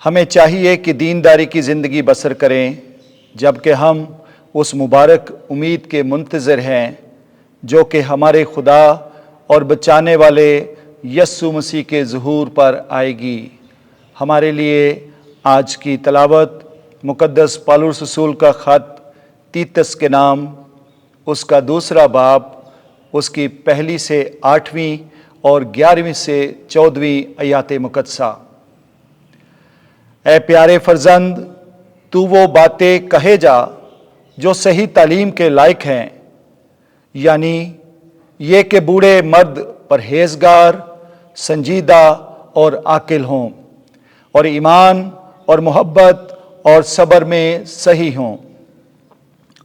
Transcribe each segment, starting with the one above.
ہمیں چاہیے کہ دینداری کی زندگی بسر کریں جبکہ ہم اس مبارک امید کے منتظر ہیں جو کہ ہمارے خدا اور بچانے والے یسوع مسیح کے ظہور پر آئے گی۔ ہمارے لیے آج کی تلاوت مقدس پالوس رسول کا خط تیتس کے نام، اس کا 2 باب، اس کی 1 سے 8ویں اور 11ویں سے 14ویں آیات مقدسہ۔ اے پیارے فرزند، تو وہ باتیں کہے جا جو صحیح تعلیم کے لائق ہیں، یعنی یہ کہ بوڑھے مرد پرہیزگار، سنجیدہ اور عاقل ہوں، اور ایمان اور محبت اور صبر میں صحیح ہوں،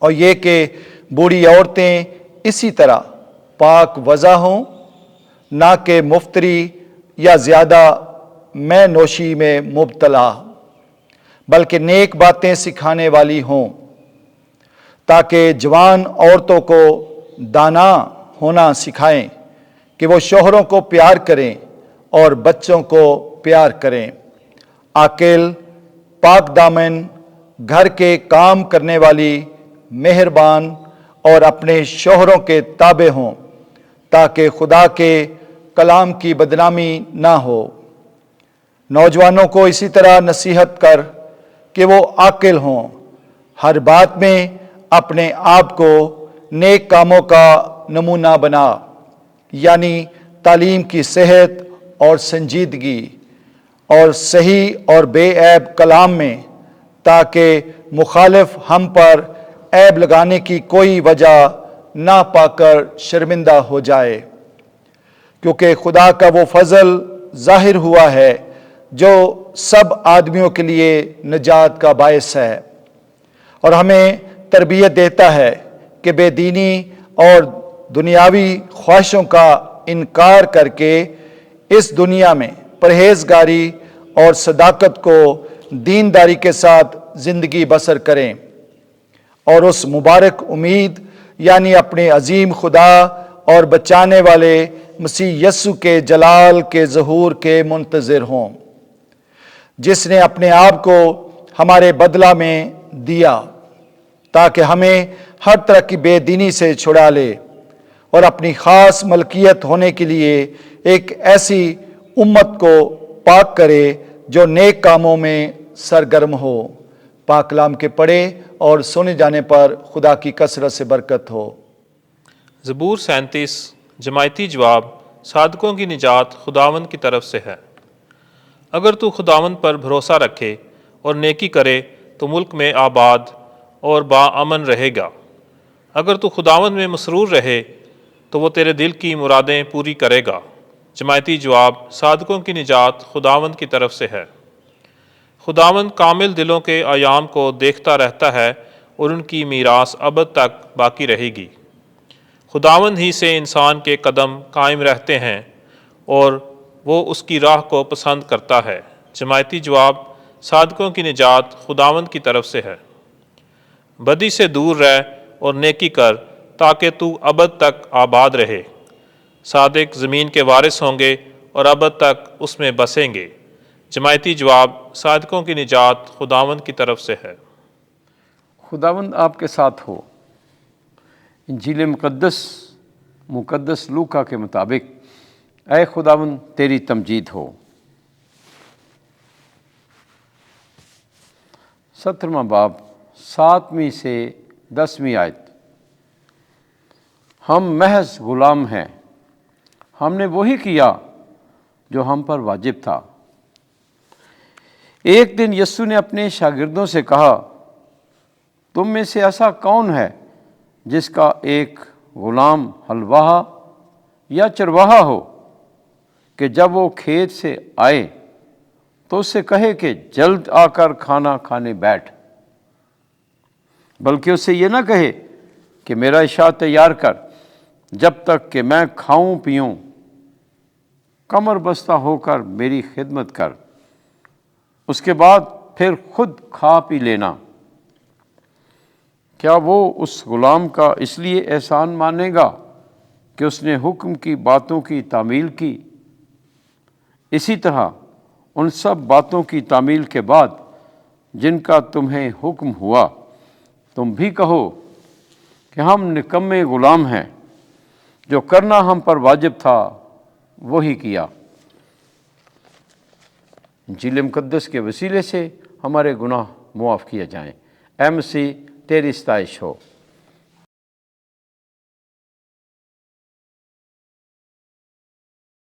اور یہ کہ بوڑھی عورتیں اسی طرح پاک وضع ہوں، نہ کہ مفتری یا زیادہ مے نوشی میں مبتلا، بلکہ نیک باتیں سکھانے والی ہوں، تاکہ جوان عورتوں کو دانا ہونا سکھائیں کہ وہ شوہروں کو پیار کریں اور بچوں کو پیار کریں، عاقل، پاک دامن، گھر کے کام کرنے والی، مہربان اور اپنے شوہروں کے تابع ہوں، تاکہ خدا کے کلام کی بدنامی نہ ہو۔ نوجوانوں کو اسی طرح نصیحت کر کہ وہ عاقل ہوں، ہر بات میں اپنے آپ کو نیک کاموں کا نمونہ بنا، یعنی تعلیم کی صحت اور سنجیدگی اور صحیح اور بے عیب کلام میں، تاکہ مخالف ہم پر عیب لگانے کی کوئی وجہ نہ پا کر شرمندہ ہو جائے، کیونکہ خدا کا وہ فضل ظاہر ہوا ہے جو سب آدمیوں کے لیے نجات کا باعث ہے، اور ہمیں تربیت دیتا ہے کہ بے دینی اور دنیاوی خواہشوں کا انکار کر کے اس دنیا میں پرہیزگاری اور صداقت کو دینداری کے ساتھ زندگی بسر کریں، اور اس مبارک امید یعنی اپنے عظیم خدا اور بچانے والے مسیح یسوع کے جلال کے ظہور کے منتظر ہوں، جس نے اپنے آپ کو ہمارے بدلہ میں دیا تاکہ ہمیں ہر طرح کی بے دینی سے چھڑا لے اور اپنی خاص ملکیت ہونے کے لیے ایک ایسی امت کو پاک کرے جو نیک کاموں میں سرگرم ہو۔ پاک کلام کے پڑھے اور سنے جانے پر خدا کی کثرت سے برکت ہو۔ زبور 37 جماعتی جواب: صادقوں کی نجات خداوند کی طرف سے ہے۔ اگر تو خداوند پر بھروسہ رکھے اور نیکی کرے تو ملک میں آباد اور باامن رہے گا۔ اگر تو خداوند میں مسرور رہے تو وہ تیرے دل کی مرادیں پوری کرے گا۔ جماعتی جواب: صادقوں کی نجات خداوند کی طرف سے ہے۔ خداوند کامل دلوں کے ایام کو دیکھتا رہتا ہے اور ان کی میراث ابد تک باقی رہے گی۔ خداوند ہی سے انسان کے قدم قائم رہتے ہیں اور وہ اس کی راہ کو پسند کرتا ہے۔ جماعتی جواب: صادقوں کی نجات خداوند کی طرف سے ہے۔ بدی سے دور رہ اور نیکی کر تاکہ تو ابد تک آباد رہے۔ صادق زمین کے وارث ہوں گے اور ابد تک اس میں بسیں گے۔ جماعتی جواب: صادقوں کی نجات خداوند کی طرف سے ہے۔ خداوند آپ کے ساتھ ہو۔ انجیل مقدس لوکا کے مطابق اے خداوند تیری تمجید ہو۔ 17واں باب 7ویں سے 10ویں آیت۔ ہم محض غلام ہیں، ہم نے وہی کیا جو ہم پر واجب تھا۔ ایک دن یسوع نے اپنے شاگردوں سے کہا، تم میں سے ایسا کون ہے جس کا ایک غلام حلواہ یا چرواہا ہو کہ جب وہ کھیت سے آئے تو اس سے کہے کہ جلد آ کر کھانا کھانے بیٹھ، بلکہ اس سے یہ نہ کہے کہ میرا عشاء تیار کر جب تک کہ میں کھاؤں پیوں، کمر بستہ ہو کر میری خدمت کر، اس کے بعد پھر خود کھا پی لینا۔ کیا وہ اس غلام کا اس لیے احسان مانے گا کہ اس نے حکم کی باتوں کی تعمیل کی؟ اسی طرح ان سب باتوں کی تعمیل کے بعد جن کا تمہیں حکم ہوا تم بھی کہو کہ ہم نکمے غلام ہیں، جو کرنا ہم پر واجب تھا وہی کیا۔ انجیل مقدس کے وسیلے سے ہمارے گناہ معاف کیے جائیں۔ اے مسیح تیری ستائش ہو۔